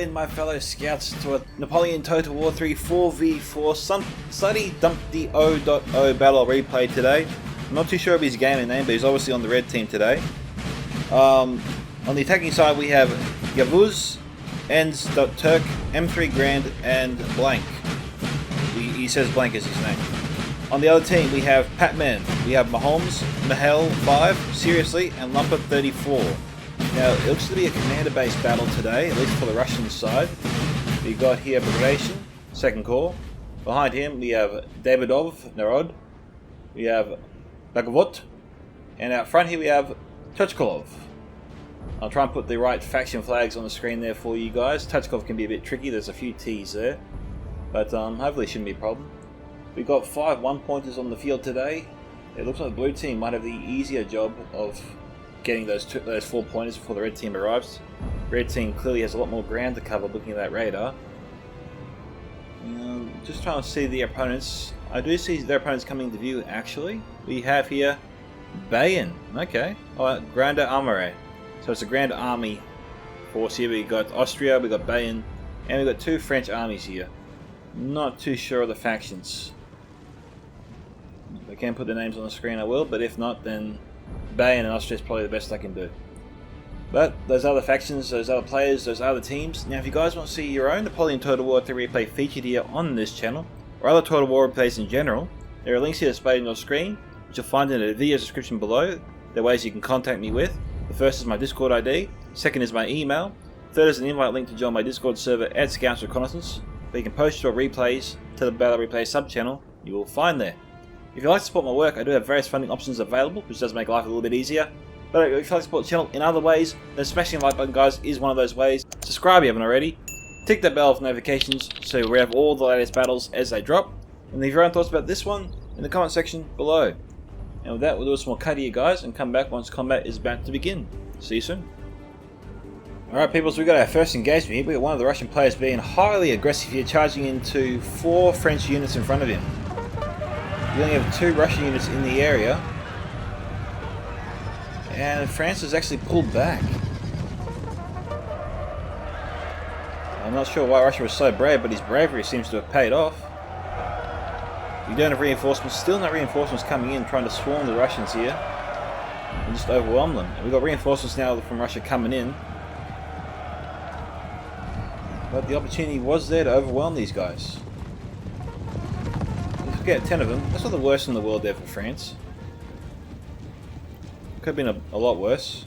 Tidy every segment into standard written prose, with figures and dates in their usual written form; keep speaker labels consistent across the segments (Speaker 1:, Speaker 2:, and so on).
Speaker 1: in, my fellow scouts, to a Napoleon Total War 3 4v4 Sunny Dumpty O.O battle replay today. I'm not too sure of his gaming name, but he's obviously on the red team today. On the attacking side, we have Yavuz, Anze.turk, M3 Grande, and Blank. He says Blank is his name. On the other team, we have Patman, we have Mahomes, Mahel 5, Seriously, and Lumpet 34. Now, it looks to be a commander-based battle today, at least for the Russian side. We got here Bagration, second corps. Behind him, we have Davidov, Narod. We have Baggovout. And out front here, we have Toutchkov. I'll try and put the right faction flags on the screen there for you guys. Toutchkov can be a bit tricky, there's a few T's there. But hopefully it shouldn't be a problem. We've got 5 one-pointers on the field today. It looks like the blue team might have the easier job of getting those 4 pointers before the red team arrives. Red team clearly has a lot more ground to cover looking at that radar. Just trying to see the opponents. I do see their opponents coming to view actually. We have here Bayern. Okay. Alright, Grande Armee. So it's a Grand Army force here. We got Austria, we got Bayern, and we got 2 French armies here. Not too sure of the factions. If I can put the names on the screen I will, but if not then Bayern and Austria is probably the best I can do. But those other factions, those other players, those other teams. Now if you guys want to see your own Napoleon Total War 3 replay featured here on this channel, or other Total War replays in general, there are links here displayed on your screen, which you'll find in the video description below. There are ways you can contact me with. The first is my Discord ID, second is my email, third is an invite link to join my Discord server at Scouts Reconnaissance, where you can post your replays to the Battle Replay sub-channel you will find there. If you'd like to support my work, I do have various funding options available, which does make life a little bit easier. But if you'd like to support the channel in other ways, then smashing the like button, guys, is one of those ways. Subscribe if you haven't already. Tick that bell for notifications so we have all the latest battles as they drop. And leave your own thoughts about this one in the comment section below. And with that, we'll do a small cut here, guys, and come back once combat is about to begin. See you soon. Alright people, so we got our first engagement here. We got one of the Russian players being highly aggressive here, charging into 4 French units in front of him. We only have 2 Russian units in the area. And France has actually pulled back. I'm not sure why Russia was so brave, but his bravery seems to have paid off. We don't have reinforcements, still no reinforcements coming in, trying to swarm the Russians here. And just overwhelm them. And we've got reinforcements now from Russia coming in. But the opportunity was there to overwhelm these guys. Let's get 10 of them. That's not the worst in the world there for France. Could have been a lot worse.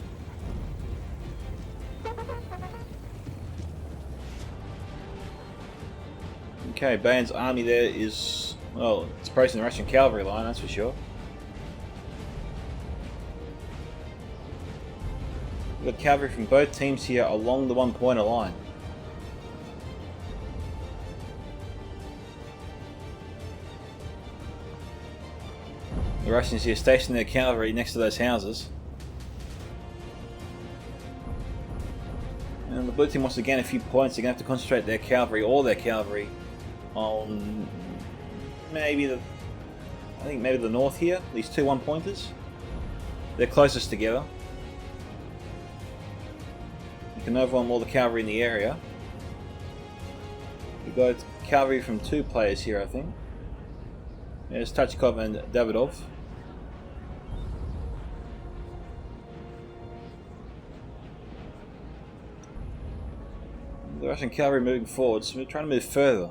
Speaker 1: Okay, Bayern's army there is, well, it's approaching the Russian cavalry line, that's for sure. We've got cavalry from both teams here along the one-pointer line. The Russians here stationing their cavalry next to those houses. And the blue team wants to gain a few points. They're going to have to concentrate their cavalry, all their cavalry, on maybe the north here. These 2 one-pointers. They're closest together. You can overwhelm all the cavalry in the area. We've got cavalry from 2 players here, I think. There's Toutchkov and Davidov. The Russian cavalry moving forward, so we're trying to move further.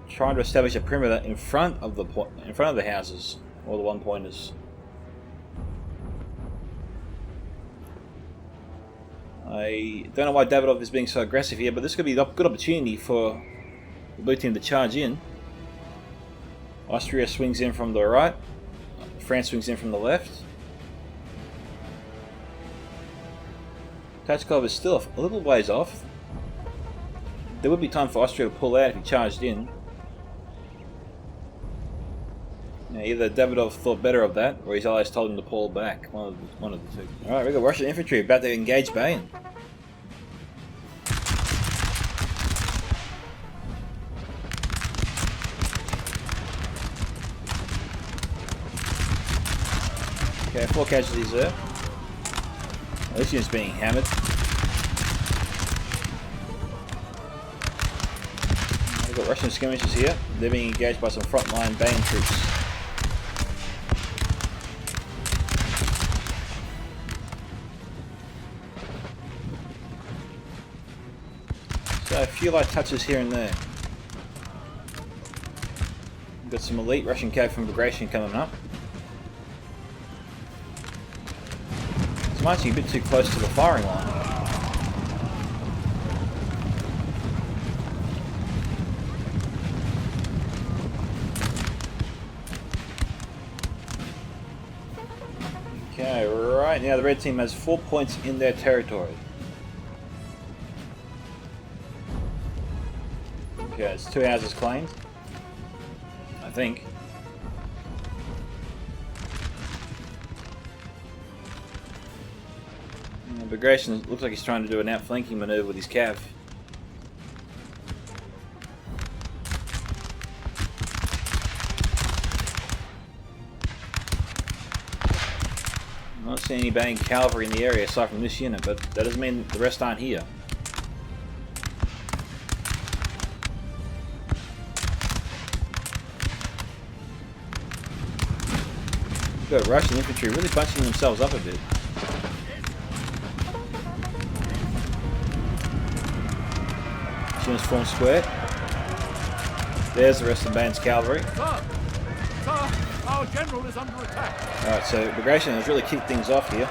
Speaker 1: Trying to establish a perimeter in front of the houses, or the one-pointers. I don't know why Davidov is being so aggressive here, but this could be a good opportunity for the blue team to charge in. Austria swings in from the right, France swings in from the left. Toutchkov is still a little ways off. There would be time for Austria to pull out if he charged in. Now, either Davidov thought better of that, or his allies told him to pull back. One of the 2. Alright, we've got Russian infantry about to engage Bayern. Okay, 4 casualties there. This unit's being hammered. we've got Russian skirmishers here. They're being engaged by some frontline Bayern troops. So a few light touches here and there. We've got some elite Russian cav from Bagration coming up. It's actually a bit too close to the firing line. Okay, right now the red team has 4 points in their territory. Okay, it's 2 houses claimed, I think. Bagration looks like he's trying to do an outflanking maneuver with his cav. I'm not seeing any Bayern cavalry in the area aside from this unit, but that doesn't mean the rest aren't here. We've got Russian infantry really bunching themselves up a bit. Units form square. There's the rest of Bayern's cavalry.
Speaker 2: Sir, our general is under attack.
Speaker 1: Alright, so Bagration has really kicked things off here.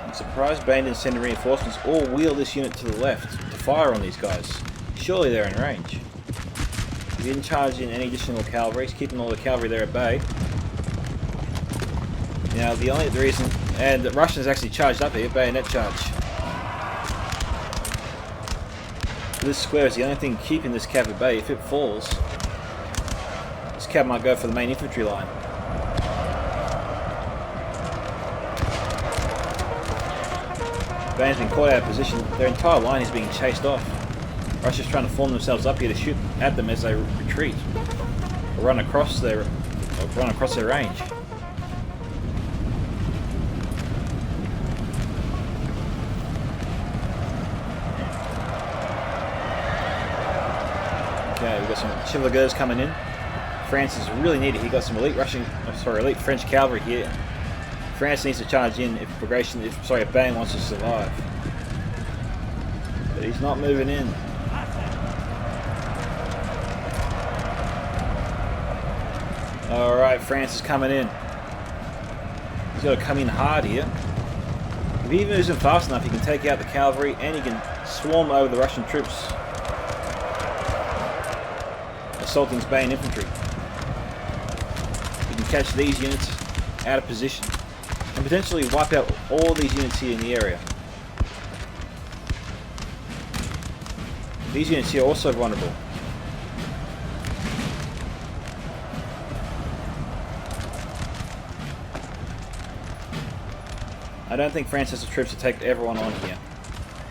Speaker 1: I'm surprised Bayern didn't send reinforcements or wheel this unit to the left to fire on these guys. Surely they're in range. He didn't charge in any additional cavalry, he's keeping all the cavalry there at bay. Now the only reason, and the Russians actually charged up here, bayonet charge. This square is the only thing keeping this cav at bay. If it falls, this cav might go for the main infantry line. Bayern's been caught out of position. Their entire line is being chased off. Russia's trying to form themselves up here to shoot at them as they retreat, or run across their range. Okay, we've got some Chevaliers coming in. France is really needed. He got some elite elite French cavalry here. France needs to charge in if Bayern wants to survive. But he's not moving in. Alright, France is coming in. He's got to come in hard here. If he moves in fast enough, he can take out the cavalry and he can swarm over the Russian troops, assaulting Bayern infantry. He can catch these units out of position and potentially wipe out all these units here in the area. These units here are also vulnerable. I don't think France has the troops to take everyone on here.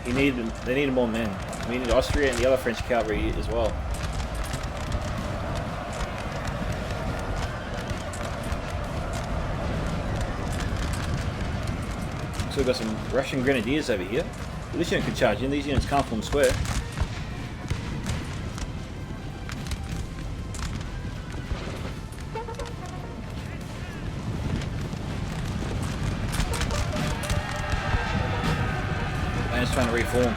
Speaker 1: They needed more men. We need Austria and the other French cavalry as well. So we've got some Russian grenadiers over here. This unit could charge in. These units can't form square. Trying to reform.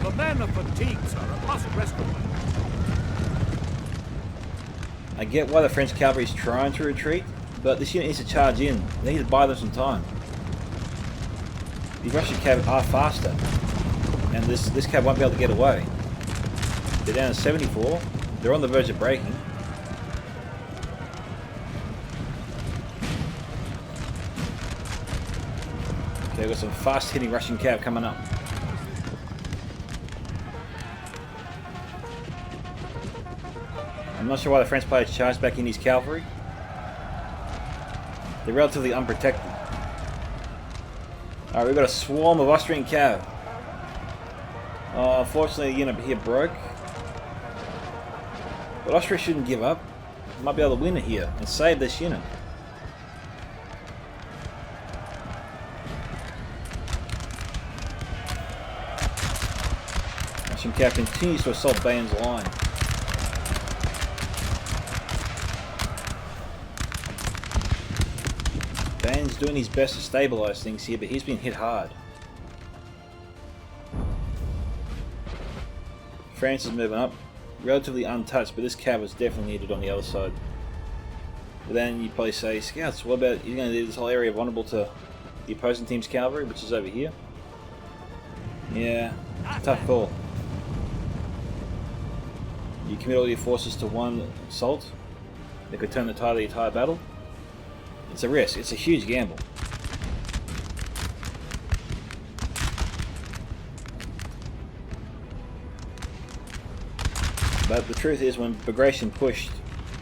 Speaker 2: The men are fatigued, sir, and must rest away.
Speaker 1: I get why the French cavalry is trying to retreat, but this unit needs to charge in. They need to buy them some time. These Russian cav are faster, and this cav won't be able to get away. They're down to 74. They're on the verge of breaking. Okay, we've got some fast-hitting Russian cav coming up. I'm not sure why the French players charged back in his cavalry. They're relatively unprotected. Alright, we've got a swarm of Austrian cav. Unfortunately, the unit here broke. But Austria shouldn't give up. Might be able to win it here and save this unit. Russian cav continues to assault Bayern's line. Bayern's doing his best to stabilise things here, but he's been hit hard. France is moving up, relatively untouched, but this cav was definitely needed on the other side. But then you probably say, Scouts, what about, you're going to leave this whole area vulnerable to the opposing team's cavalry, which is over here? Yeah, tough call. You commit all your forces to one assault, that could turn the tide of the entire battle. It's a risk, it's a huge gamble. But the truth is, when Bagration pushed,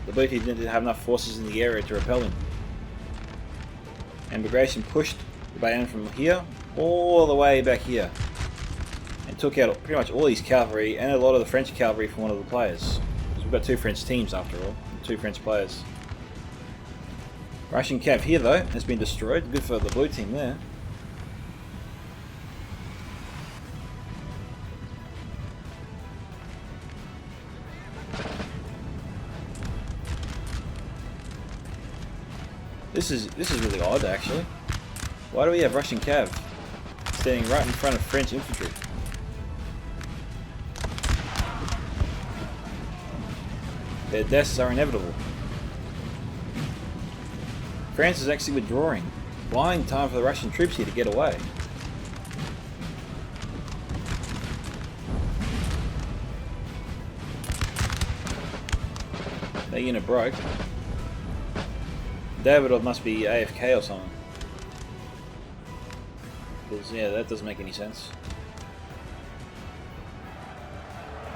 Speaker 1: the blue team didn't have enough forces in the area to repel him. And Bagration pushed the Bayern from here all the way back here. And took out pretty much all his cavalry and a lot of the French cavalry from one of the players. Because we've got two French teams after all, two French players. Russian cav here though has been destroyed. Good for the blue team there. This is really odd actually. Why do we have Russian cav standing right in front of French infantry? Their deaths are inevitable. France is actually withdrawing, buying time for the Russian troops here to get away. That unit broke. Davidov must be AFK or something. Because, yeah, that doesn't make any sense.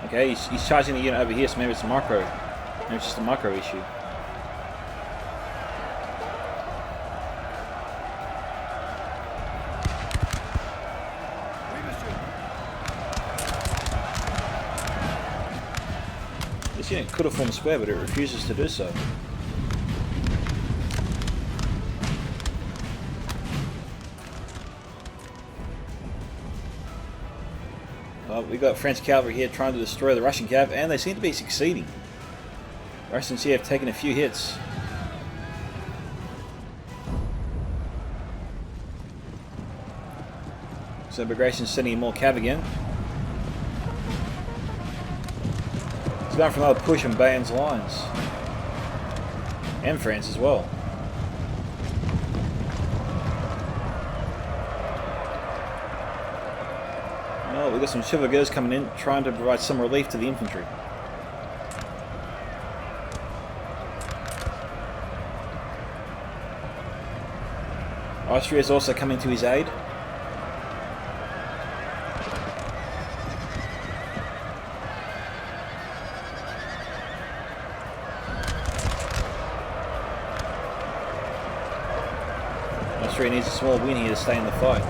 Speaker 1: Okay, he's charging the unit over here, so maybe it's a micro. Maybe it's just a micro issue. This unit could have formed square, but it refuses to do so. We've got French cavalry here trying to destroy the Russian cav, and they seem to be succeeding. The Russians here have taken a few hits. So Bagration's sending in more cav again. He's going for another push on Bayern's lines. And France as well. Well, we've got some chevaliers coming in, trying to provide some relief to the infantry. Austria is also coming to his aid. Austria needs a small win here to stay in the fight.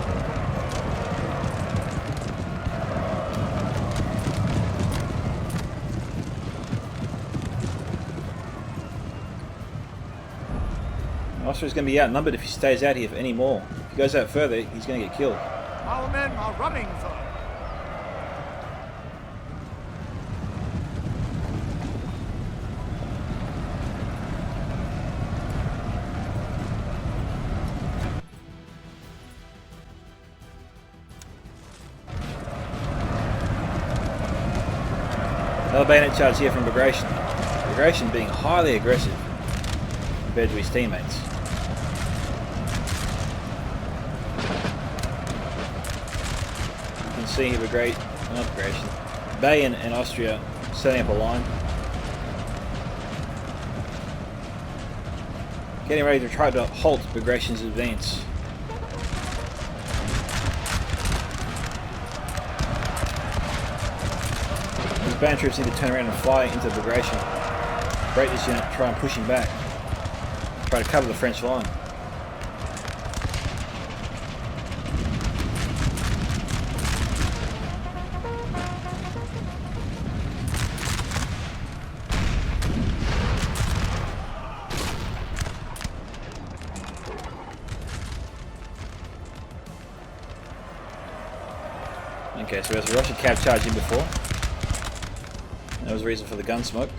Speaker 1: Austria's going to be outnumbered if he stays out here for any more. If he goes out further, he's going to get killed.
Speaker 2: Our men are running, sir.
Speaker 1: Another bayonet charge here from Bagration. Bagration being highly aggressive compared to his teammates. You can see here Bayern and Austria setting up a line. Getting ready to try to halt Bagration's advance. These Bayern troops need to turn around and fly into Bagration. Break this unit, try and push him back. Try to cover the French line. Okay, so there's a Russian cav charge in before. That was the reason for the gun smoke.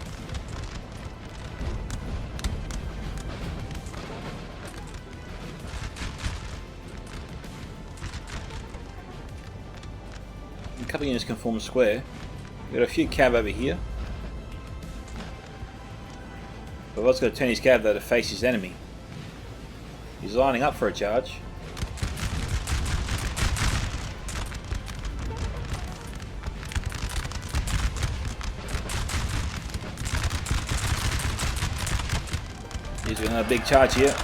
Speaker 1: A couple of units can form a square. We've got a few cav over here. But what's going to turn his cav though to face his enemy? He's lining up for a charge. He's doing another big charge here.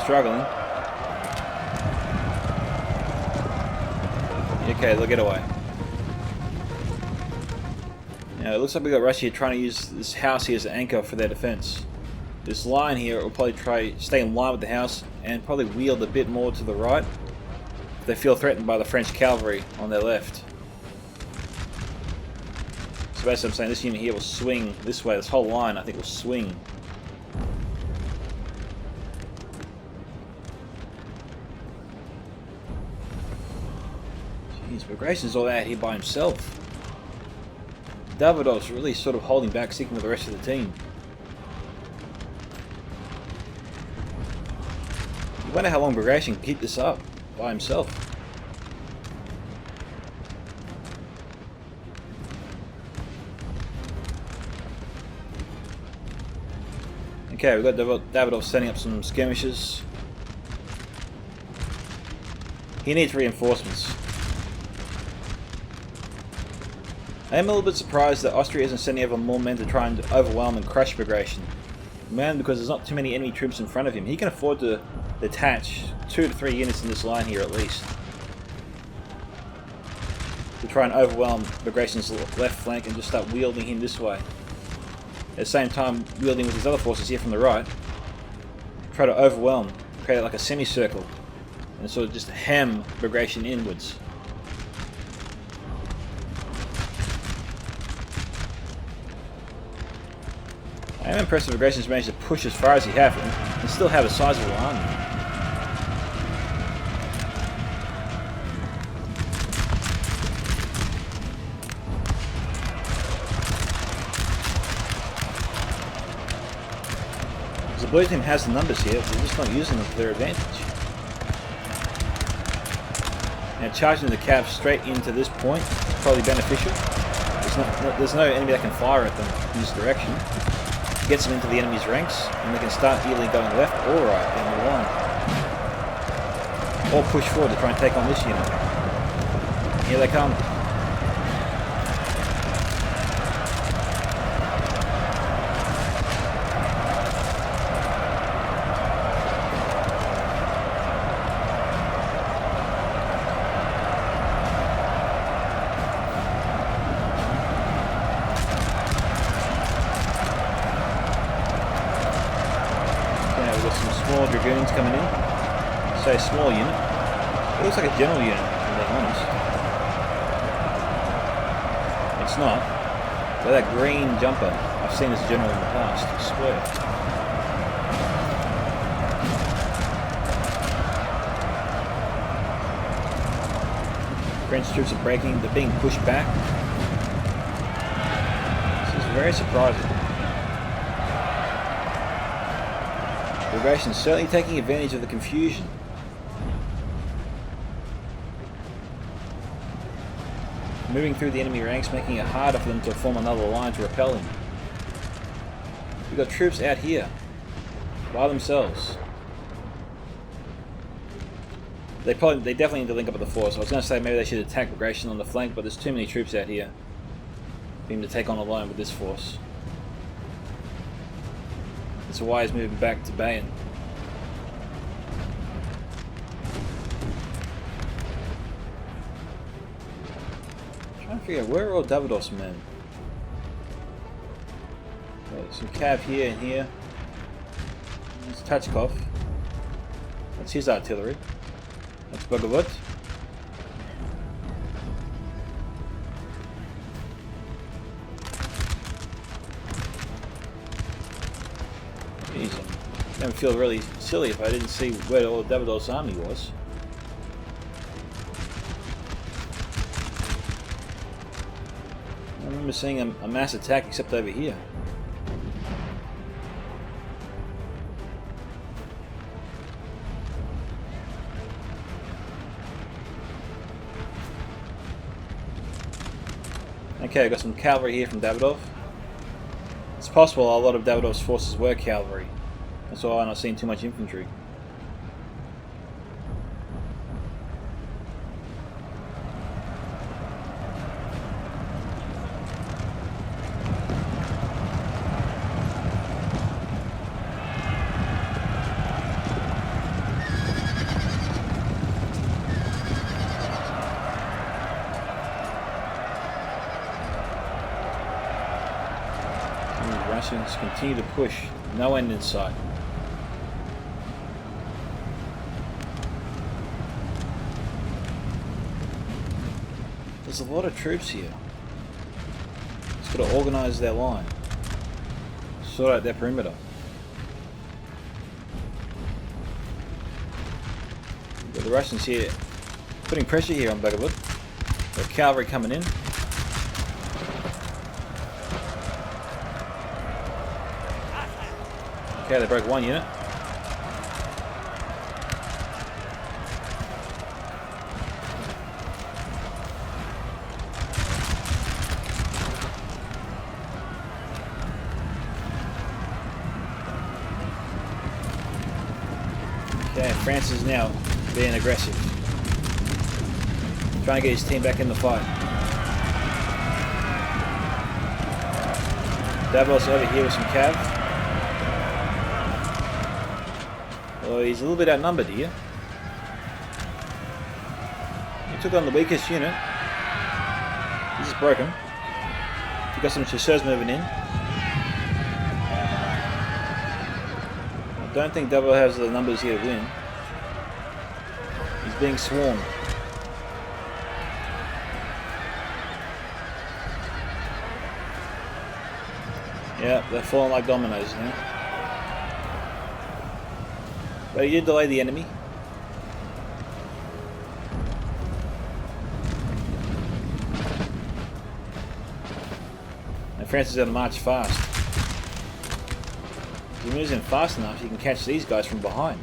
Speaker 1: Struggling. Okay, they'll get away. Now it looks like we got Russia trying to use this house here as an anchor for their defense. This line here will probably try stay in line with the house and probably wield a bit more to the right if they feel threatened by the French cavalry on their left. So basically I'm saying this unit here will swing this way. This whole line I think will swing. Bagration's all out here by himself. Davidov's really sort of holding back, sticking with the rest of the team. You wonder how long Bagration can keep this up by himself. Okay, we've got Davidov setting up some skirmishes. He needs reinforcements. I am a little bit surprised that Austria isn't sending over more men to try and overwhelm and crush Bagration. Man, because there's not too many enemy troops in front of him. He can afford to detach 2 to 3 units in this line here at least. To try and overwhelm Bagration's left flank and just start wielding him this way. At the same time, wielding with his other forces here from the right. Try to overwhelm, create like a semicircle, and sort of just hem Bagration inwards. I am impressed that Bagration's managed to push as far as he has and still have a sizable army. The blue team has the numbers here, but they're just not using them to their advantage. Now charging the cav straight into this point is probably beneficial. There's no enemy that can fire at them in this direction. Gets them into the enemy's ranks, and they can start either going left or right down the line. Or push forward to try and take on this unit. Here they come. Small dragoons coming in. Say small unit. It looks like a general unit, to be honest. It's not. But that green jumper, I've seen this general in the past, I swear. French troops are breaking, they're being pushed back. This is very surprising. Bagration certainly taking advantage of the confusion. Moving through the enemy ranks, making it harder for them to form another line to repel him. We've got troops out here, by themselves. They definitely need to link up with the force. I was going to say maybe they should attack Bagration on the flank, but there's too many troops out here for him to take on alone with this force. That's why he's moving back to Bayern. I'm trying to figure out where are all Davidov's men. Okay, some cav here and here. There's Toutchkov. That's his artillery. That's Baggovout. Jeez, I would feel really silly if I didn't see where all Davidov's army was. I remember seeing a mass attack except over here. Okay, I got some cavalry here from Davidov. It's possible a lot of Davidov's forces were cavalry. That's why I'm not seeing too much infantry. Russians continue to push, no end in sight. There's a lot of troops here. Just got to organise their line, sort out their perimeter. Got the Russians here putting pressure here on Baggovout. Got cavalry coming in. Okay, they broke one unit. Okay, France is now being aggressive. Trying to get his team back in the fight. Davidov's over here with some cav. Well, he's a little bit outnumbered here. He took on the weakest unit. He's just broken. He got some chasseurs moving in. I don't think Davidov has the numbers here to win. He's being swarmed. Yeah, they're falling like dominoes now. But he did delay the enemy. And France is going to march fast. If he moves in fast enough, he can catch these guys from behind.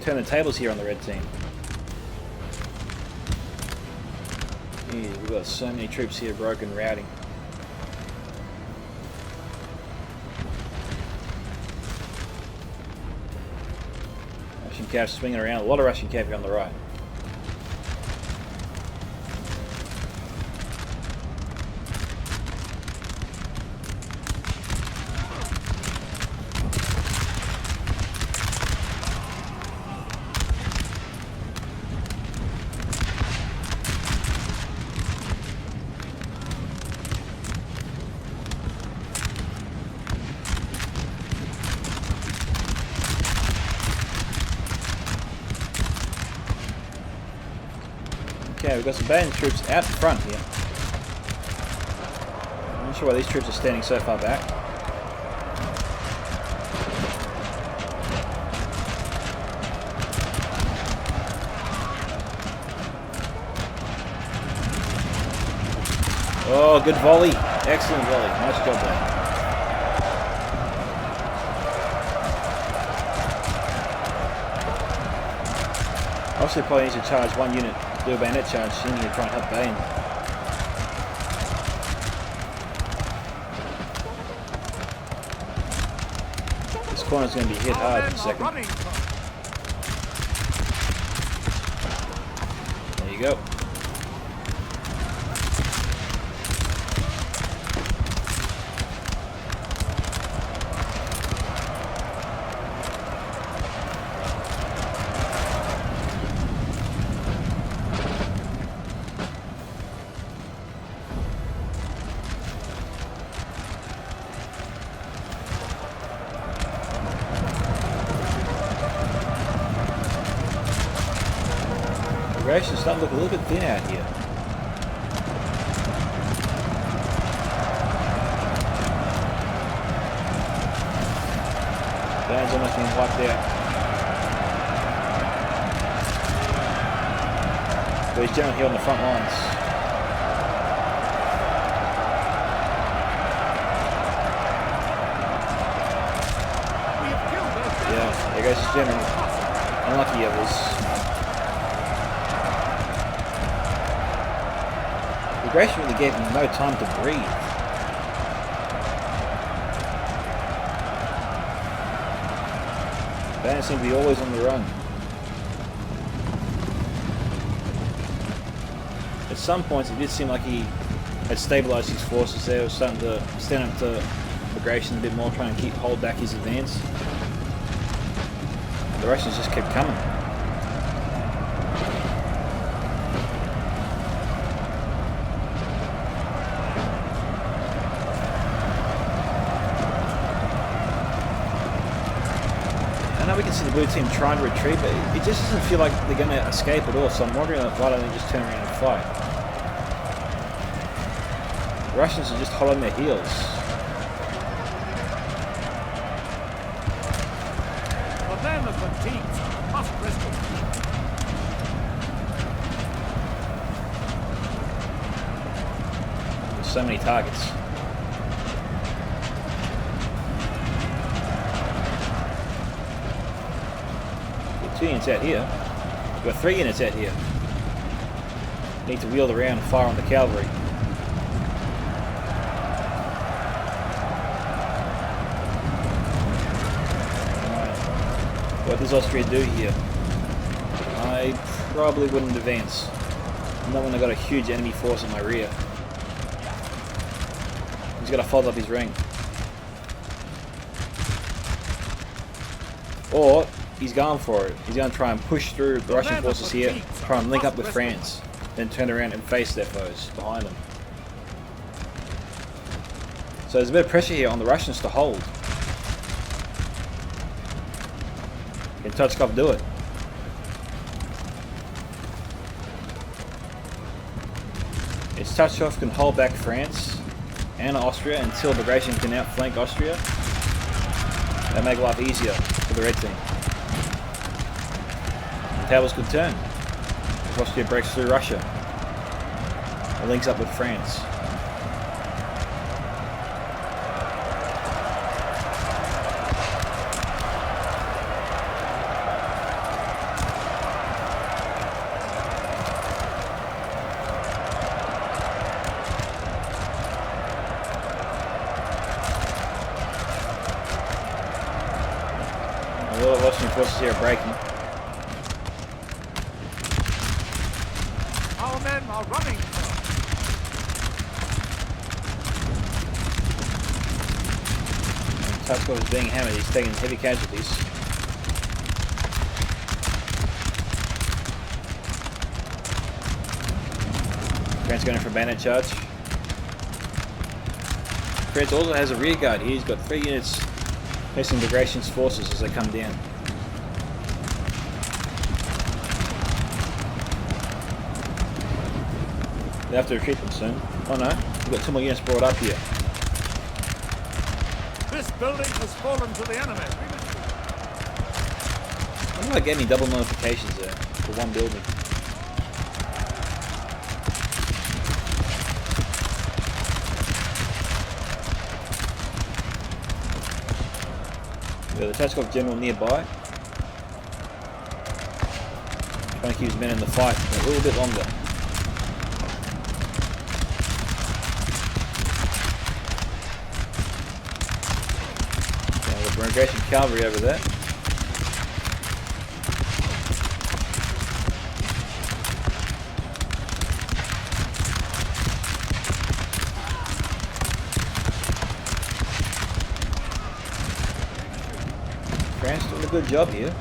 Speaker 1: Turn the tables here on the red team. Jeez, we've got so many troops here broken, routing. Russian cav swinging around. A lot of Russian cav on the right. Okay, we've got some Bayern troops out in front here. I'm not sure why these troops are standing so far back. Oh, good volley. Excellent volley. Nice job there. Obviously probably needs to charge one unit. Do a bayonet charge soon to try and help Bayern. This corner's going to be hit hard in a second. There you go. Bagation's starting to look a little bit thin out here. Bayern's almost being wiped out. But he's down here on the front lines. Yeah, there goes his general. Unlucky Yavuz. Bagration really gave him no time to breathe. Bayern seemed to be always on the run. At some points it did seem like he had stabilised his forces there, was starting to stand up to Bagration a bit more, trying to hold back his advance. The Russians just kept coming. I know we can see the blue team trying to retreat, but it just doesn't feel like they're going to escape at all, so I'm wondering why don't they just turn around and fight. The Russians are just hot on their heels.
Speaker 2: The men of the teams must rest.
Speaker 1: There's so many targets. Got 2 units out here. We've got 3 units out here. Need to wheel around and fire on the cavalry. What does Austria do here? I probably wouldn't advance. Not when I've got a huge enemy force in my rear. He's got to fold up his ring. Or he's going for it. He's going to try and push through the Russian forces here, try and link up with France, then turn around and face their foes behind them. So there's a bit of pressure here on the Russians to hold. Can Toutchkov do it? If Toutchkov can hold back France and Austria until Bagration can outflank Austria, that'll make life easier for the red team. The tables could turn if Austria breaks through Russia and links up with France. A lot of Austrian forces here are breaking.
Speaker 2: Our men are running.
Speaker 1: Toutchkov is being hammered, he's taking heavy casualties. France going for a bayonet charge. France also has a rear guard here, he's got 3 units facing Bagration's forces as they come down. They have to retreat them soon. Oh no, we've got 2 more units brought up here.
Speaker 2: This building has fallen to the enemy.
Speaker 1: I wonder if I gave me double notifications there for one building. The Toutchkov general nearby, trying to keep his men in the fight for a little bit longer. The Bagration cavalry over there. France doing a good job here.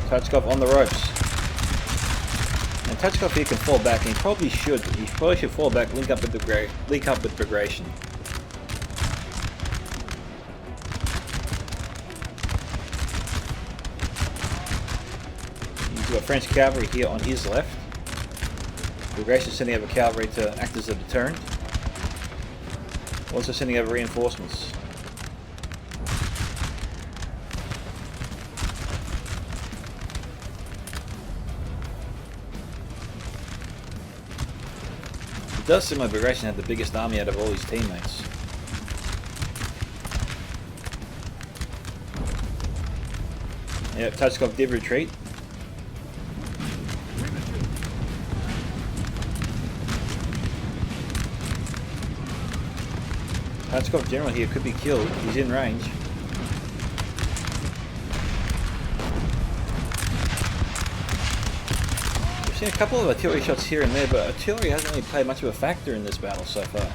Speaker 1: Toutchkov on the ropes. And Toutchkov here can fall back, and he probably should. He probably should fall back, link up with Bagration. got French cavalry here on his left. Bagration sending over cavalry to act as a deterrent. Also sending over reinforcements. It does seem like Bagration had the biggest army out of all his teammates. Yep, Toutchkov did retreat. Toutchkov general here could be killed. He's in range. We've seen a couple of artillery shots here and there, but artillery hasn't really played much of a factor in this battle so far.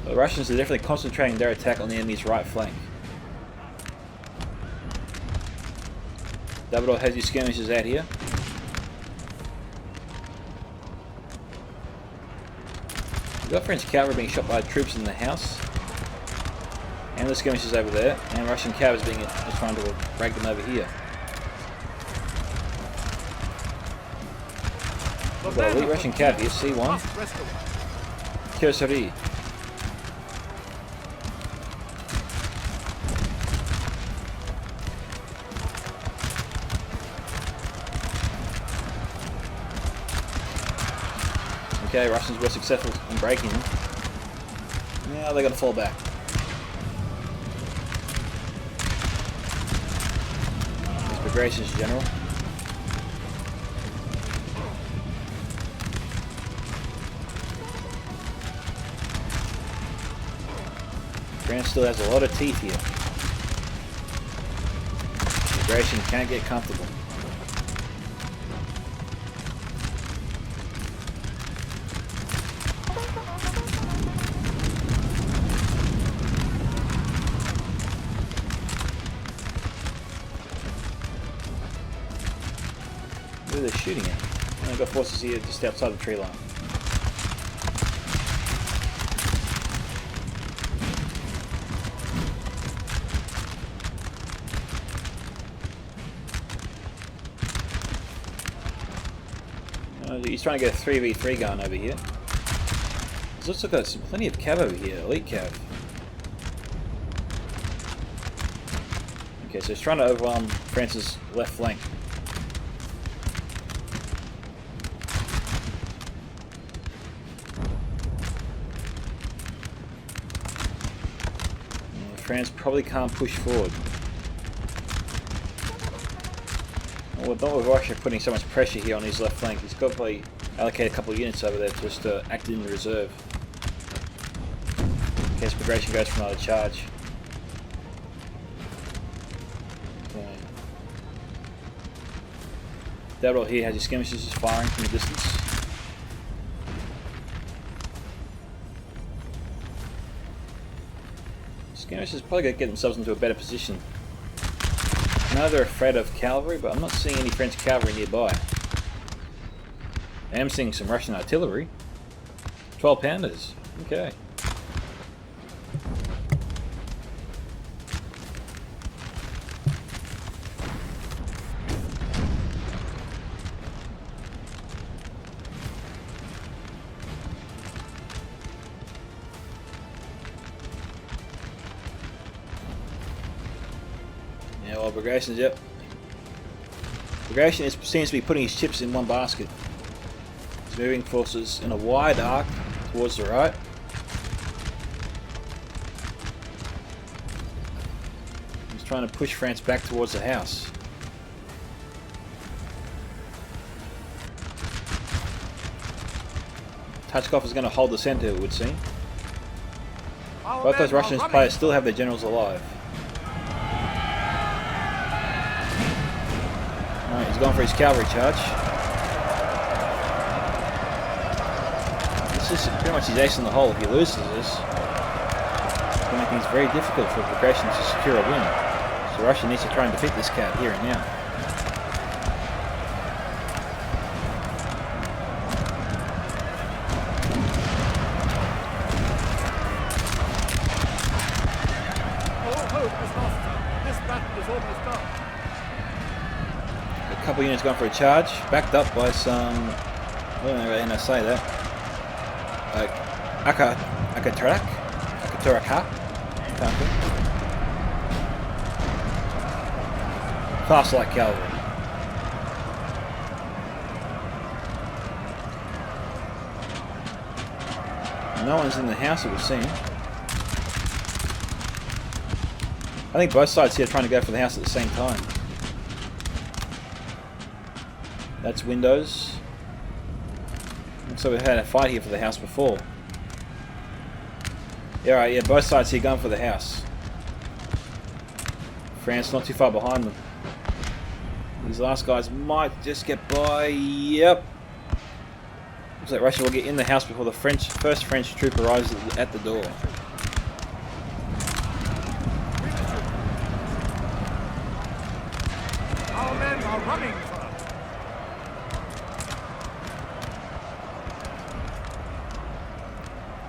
Speaker 1: The Russians are definitely concentrating their attack on the enemy's right flank. Davidov has his skirmishers out here. We've got French cavalry being shot by troops in the house. And the skirmishers over there. And Russian cavalry being trying to break them over here. We've got elite Russian cavalry here, C1. Kurosari. Okay, Russians were successful in breaking them. Now they're going to fall back. There's Bagration's general. France still has a lot of teeth here. Bagration can't get comfortable. Where are they shooting at? I've got forces here just outside the tree line. He's trying to get a 3v3 going over here. He's also got plenty of cav over here, elite cav. Okay, so he's trying to overwhelm France's left flank. France probably can't push forward. Well, not with Russia putting so much pressure here on his left flank. He's got to probably allocate a couple of units over there just to act in reserve. In case Bagration goes for another charge. Okay. Davidov here has his skirmishers just firing from the distance. Skirmishers probably got to get themselves into a better position. I know they're afraid of cavalry, but I'm not seeing any French cavalry nearby. I am seeing some Russian artillery. 12 pounders. Okay. Yeah, well, Bagation's, yep. Bagration seems to be putting his chips in one basket. He's moving forces in a wide arc towards the right. He's trying to push France back towards the house. Toutchkov is going to hold the centre, it would seem. Both those Russian players still have their generals alive. Alright, he's going for his cavalry charge. This is pretty much his ace in the hole. If he loses this, it's going to make things very difficult for Bagration to secure a win. So Russia needs to try and defeat this cat here and now. couple units going for a charge, backed up by some, I don't know how to say that, Avid-turk, fast like cavalry. No one's in the house that we've seen. I think both sides here are trying to go for the house at the same time. That's windows. Looks like we've had a fight here for the house before. Yeah, right, yeah, both sides here going for the house. France not too far behind them. These last guys might just get by. Yep. Looks like Russia will get in the house before the first French troop arrives at the door.
Speaker 2: Our men are running for it.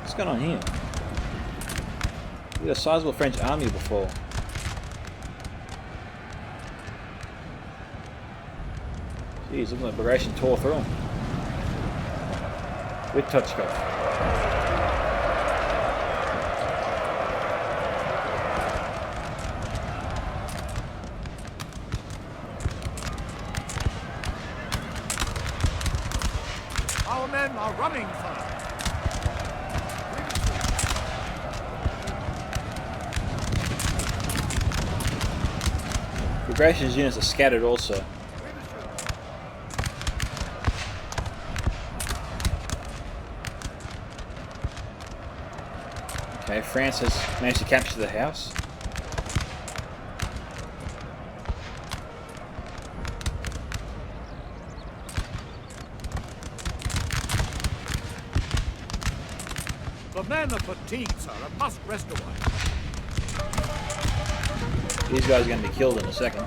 Speaker 1: What's going on here? We had a sizable French army before. Jeez, looking like Bagration tore through them. With Toutchkov.
Speaker 2: Our men are running for it.
Speaker 1: Bagation's units are scattered also. Okay, France has managed to capture the house.
Speaker 2: The men are fatigued, sir, and must rest away.
Speaker 1: These guys are going to be killed in a second.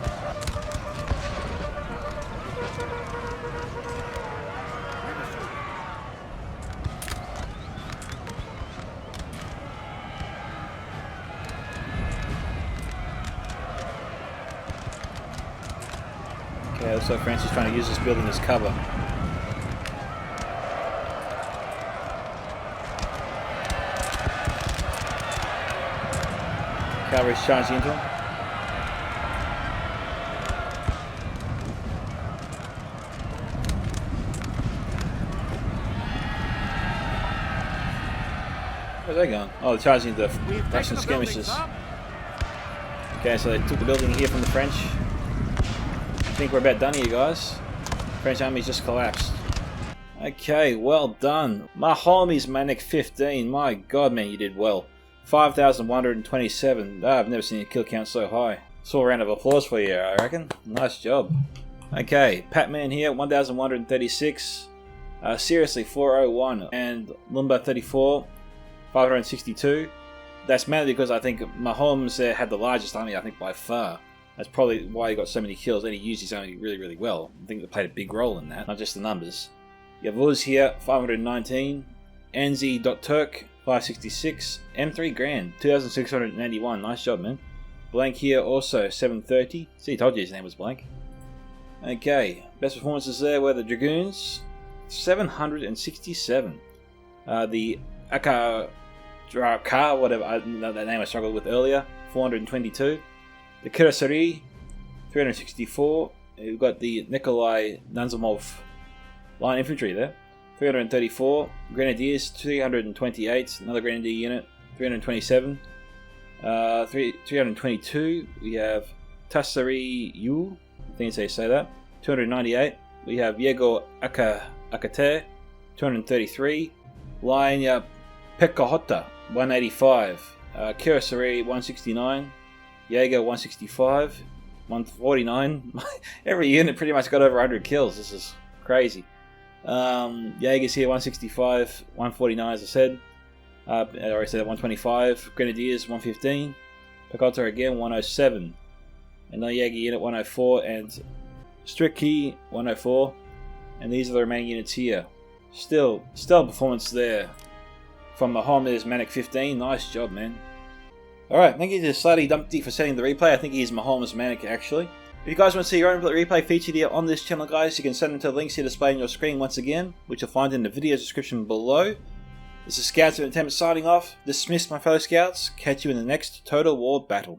Speaker 1: Okay, looks like France is trying to use this building as cover. Cavalry's charging into them. Where's they going? Oh, they're charging the Russian skirmishers. Okay, so they took the building here from the French. I think we're about done here, guys. French army's just collapsed. Okay, well done. My homies, Manic 15. My god, man, you did well. 5,127. I've never seen a kill count so high. So a round of applause for you, I reckon. Nice job. Okay, Patman here, 1,136. Seriously, 401. And Lumber 34, 562. That's mainly because I think Mahomes had the largest army, I think, by far. That's probably why he got so many kills, and he used his army really, really well. I think they played a big role in that, not just the numbers. Yavuz here, 519. Anze.turk, 566. M3 Grande, 2,681. Nice job, man. Blank here also, 730. See, I told you his name was Blank. Okay, best performances there were the Dragoons, 767. The Aka, whatever, that name I struggled with earlier, 422. The Cuirassiers, 364. We've got the Nikolai Nanzamov line infantry there, 334. Grenadiers, 328. Another Grenadier unit, 327. 322. We have Tassari Yu, I think they say that, 298. We have Yego Akate, 233. Line Pekahota, 185. Cuirassiers, 169. Jaeger 165, 149. Every unit pretty much got over 100 kills. This is crazy. Jaeger's here 165, 149 as I said. I already said that 125. Grenadiers 115. Pekota again 107. Another Jaeger unit 104 and Stricky 104. And these are the remaining units here. Still performance there from Mahomes Manic 15. Nice job, man. Alright, thank you to Slutty Dumpty for setting the replay. I think he's Mahomes Manic actually. If you guys want to see your own replay featured here on this channel, guys, you can send them to the links here displayed on your screen once again, which you'll find in the video description below. This is Scouts of Entertainment signing off. Dismiss my fellow Scouts. Catch you in the next Total War battle.